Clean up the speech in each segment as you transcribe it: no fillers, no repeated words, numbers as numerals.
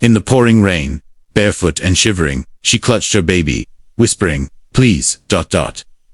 In the pouring rain, barefoot and shivering, she clutched her baby, whispering, "Please, ...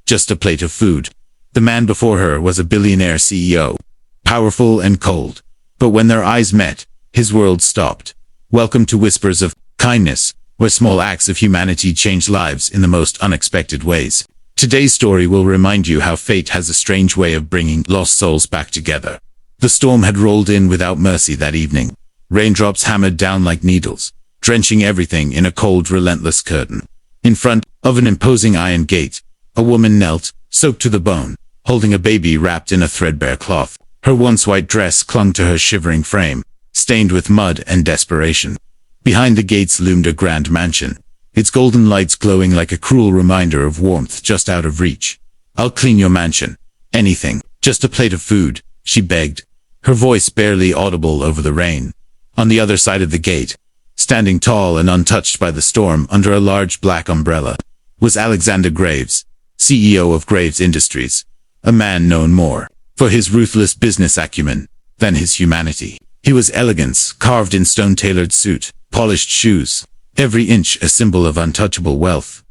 just a plate of food." The man before her was a billionaire CEO, powerful and cold. But when their eyes met, his world stopped. Welcome to Whispers of Kindness, where small acts of humanity change lives in the most unexpected ways. Today's story will remind you how fate has a strange way of bringing lost souls back together. The storm had rolled in without mercy that evening. Raindrops hammered down like needles, drenching everything in a cold, relentless curtain. In front of an imposing iron gate, a woman knelt, soaked to the bone, holding a baby wrapped in a threadbare cloth. Her once white dress clung to her shivering frame, stained with mud and desperation. Behind the gates loomed a grand mansion, its golden lights glowing like a cruel reminder of warmth just out of reach. "I'll clean your mansion. Anything. Just a plate of food," she begged, her voice barely audible over the rain. On the other side of the gate, standing tall and untouched by the storm under a large black umbrella, was Alexander Graves, CEO of Graves Industries, a man known more for his ruthless business acumen than his humanity. He was elegance, carved in stone-tailored suit, polished shoes, every inch a symbol of untouchable wealth.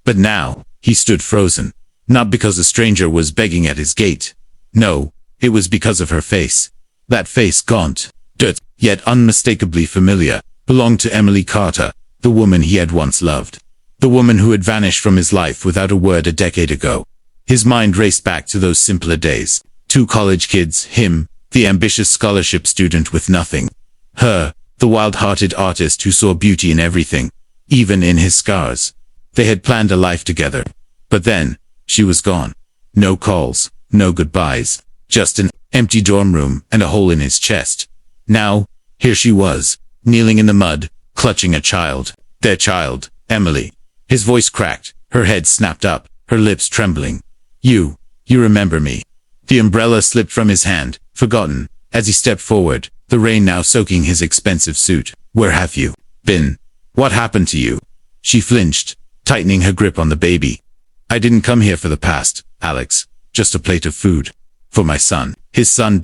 But now, he stood frozen, not because a stranger was begging at his gate. No, it was because of her face. That face, gaunt, dirt, yet unmistakably familiar, belonged to Emily Carter, the woman he had once loved. The woman who had vanished from his life without a word a decade ago. His mind raced back to those simpler days. 2 college kids, him, the ambitious scholarship student with nothing. Her, the wild-hearted artist who saw beauty in everything, even in his scars. They had planned a life together. But then, she was gone. No calls, no goodbyes, just an empty dorm room and a hole in his chest. Now, here she was, kneeling in the mud, clutching a child. Their child, Emily. His voice cracked, her head snapped up, her lips trembling. You remember me." The umbrella slipped from his hand, forgotten, as he stepped forward, the rain now soaking his expensive suit. "Where have you been? What happened to you?" She flinched, tightening her grip on the baby. "I didn't come here for the past, Alex. Just a plate of food. For my son." His son.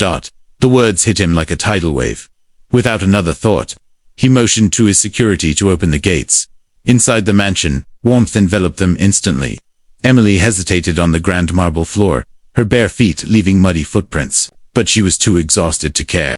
The words hit him like a tidal wave. Without another thought, he motioned to his security to open the gates. Inside the mansion, warmth enveloped them instantly. Emily hesitated on the grand marble floor, her bare feet leaving muddy footprints, but she was too exhausted to care.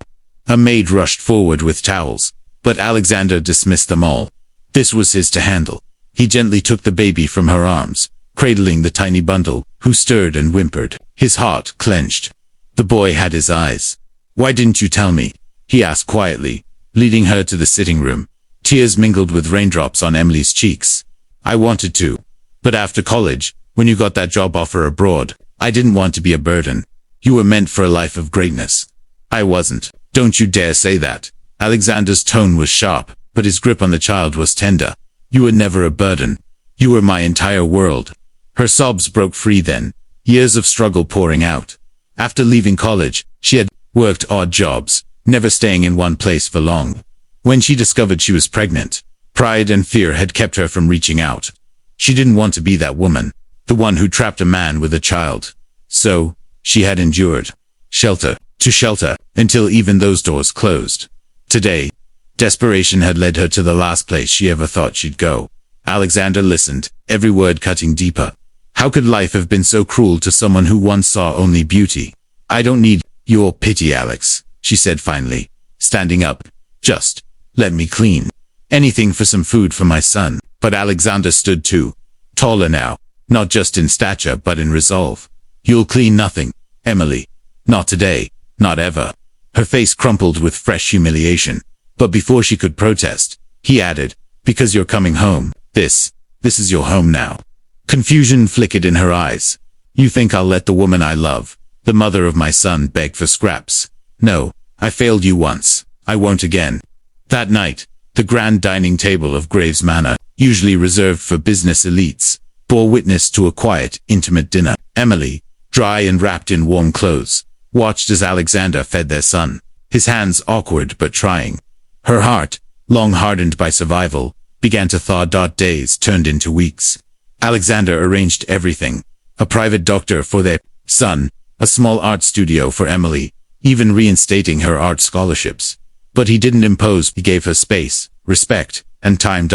A maid rushed forward with towels, but Alexander dismissed them all. This was his to handle. He gently took the baby from her arms, cradling the tiny bundle, who stirred and whimpered. His heart clenched. The boy had his eyes. "Why didn't you tell me?" he asked quietly, leading her to the sitting room. Tears mingled with raindrops on Emily's cheeks. "I wanted to. But after college, when you got that job offer abroad, I didn't want to be a burden. You were meant for a life of greatness. I wasn't." "Don't you dare say that." Alexander's tone was sharp, but his grip on the child was tender. "You were never a burden. You were my entire world." Her sobs broke free then, years of struggle pouring out. After leaving college, she had worked odd jobs, never staying in one place for long. When she discovered she was pregnant, pride and fear had kept her from reaching out. She didn't want to be that woman, the one who trapped a man with a child. So, she had endured. Shelter to shelter, until even those doors closed. Today, desperation had led her to the last place she ever thought she'd go. Alexander listened, every word cutting deeper. How could life have been so cruel to someone who once saw only beauty? "I don't need your pity, Alex," she said finally, standing up. "Just let me clean. Anything for some food for my son." But Alexander stood too, taller now, not just in stature but in resolve. "You'll clean nothing, Emily. Not today, not ever." Her face crumpled with fresh humiliation. But before she could protest, he added, "Because you're coming home. This is your home now." Confusion flickered in her eyes. "You think I'll let the woman I love, the mother of my son, beg for scraps? No, I failed you once. I won't again." That night, the grand dining table of Graves Manor, usually reserved for business elites, bore witness to a quiet, intimate dinner. Emily, dry and wrapped in warm clothes, watched as Alexander fed their son, his hands awkward but trying. Her heart, long hardened by survival, began to thaw. Days turned into weeks. Alexander arranged everything. A private doctor for their son, a small art studio for Emily, even reinstating her art scholarships. But he didn't impose. He gave her space, respect, and time.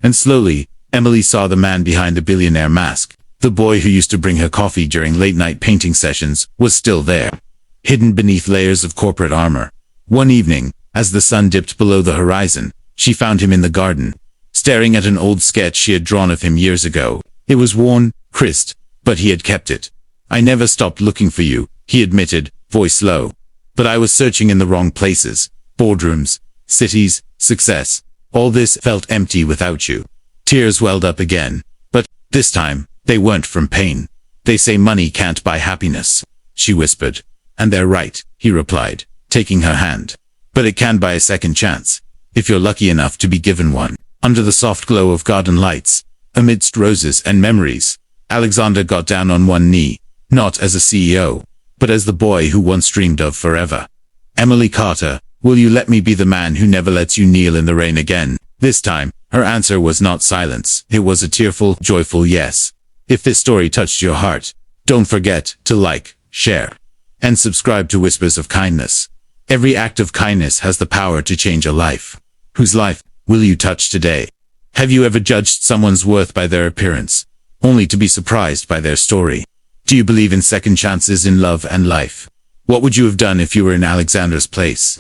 And slowly, Emily saw the man behind the billionaire mask. The boy who used to bring her coffee during late-night painting sessions was still there, hidden beneath layers of corporate armor. One evening, as the sun dipped below the horizon, she found him in the garden, staring at an old sketch she had drawn of him years ago. It was worn, creased, but he had kept it. "I never stopped looking for you," he admitted, voice low. "But I was searching in the wrong places. Boardrooms, cities, success. All this felt empty without you." Tears welled up again. But this time, they weren't from pain. "They say money can't buy happiness," she whispered. "And they're right," he replied, taking her hand. "But it can buy a second chance, if you're lucky enough to be given one." Under the soft glow of garden lights, amidst roses and memories, Alexander got down on one knee, not as a CEO, but as the boy who once dreamed of forever. "Emily Carter, will you let me be the man who never lets you kneel in the rain again?" This time, her answer was not silence. It was a tearful, joyful yes. If this story touched your heart, don't forget to like, share, and subscribe to Whispers of Kindness. Every act of kindness has the power to change a life. Whose life will you touch today? Have you ever judged someone's worth by their appearance, only to be surprised by their story? Do you believe in second chances in love and life? What would you have done if you were in Alexander's place?